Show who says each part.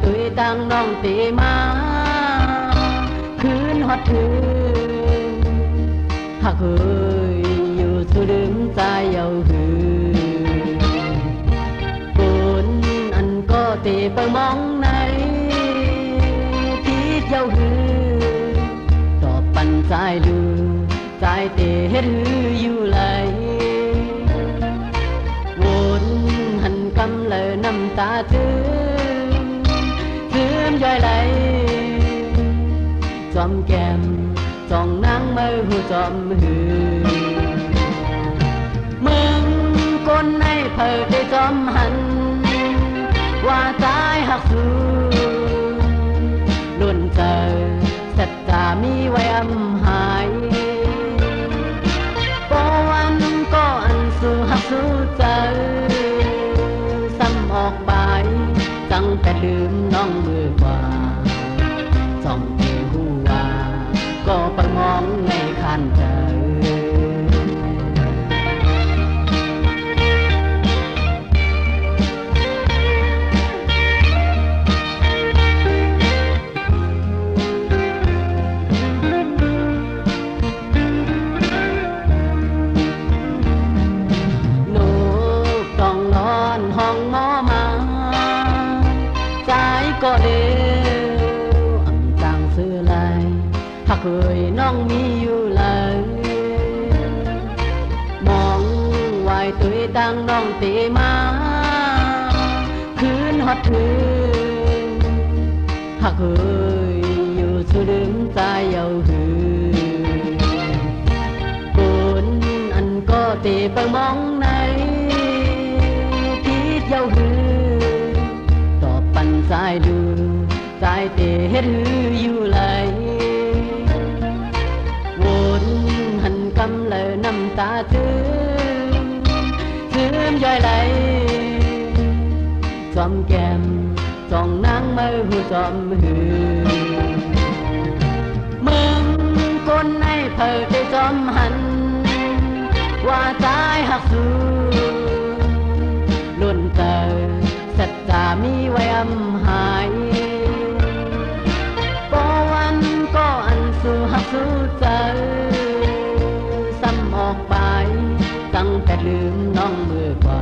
Speaker 1: ตุยตังน้องเตมาคืนฮอดถึงหักเฮยอยู่สุดึงใจเยาหือคนอันก็เตไปมองในที่เยาหือตอบปันใจลือใจเตเฮ็ดหืออยู่ไหลวนหันกำเลยน้ำตาถึงย่อยไหลจอมแก้มจ้องนางมือหูจอมหือมึงคนให้เพิดได้จอมหันว่าตายหักสูลุ่นเจอสัจจามีไว้อำหายปวันก็อันสู่หักสู้เจอซ้ำออกบายจังแต่ลืมน้องมือกว่าส่องเทหูว่าก็ไปมองในคันเจอหนูต้องนอนห้องหมอมาก็เร็วอำจังซื้อลายหักเคยน้องมีอยู่เลยมองไว้ตุยตังน้องเตมาคืนฮอดถึงหักเคยอยู่สุดึงใจเยาหือคนอันก็เตไปมองในที่เยาหือใจดูใจเตเฮ็ดหืออยู่ไหลวนหันกำเลยน้ำตาถึงย่อยไหลจอมแก้มจ้องนางมือหูจอมหือมึงคนให้เพิดได้จอมหันว่าตายหักสูลุ่นเตอสัจจามีไว้อำหายปวันก็อันสู่หักสู้เจอซ้ำออกไปตั้งแต่ลืมน้องมือกว่า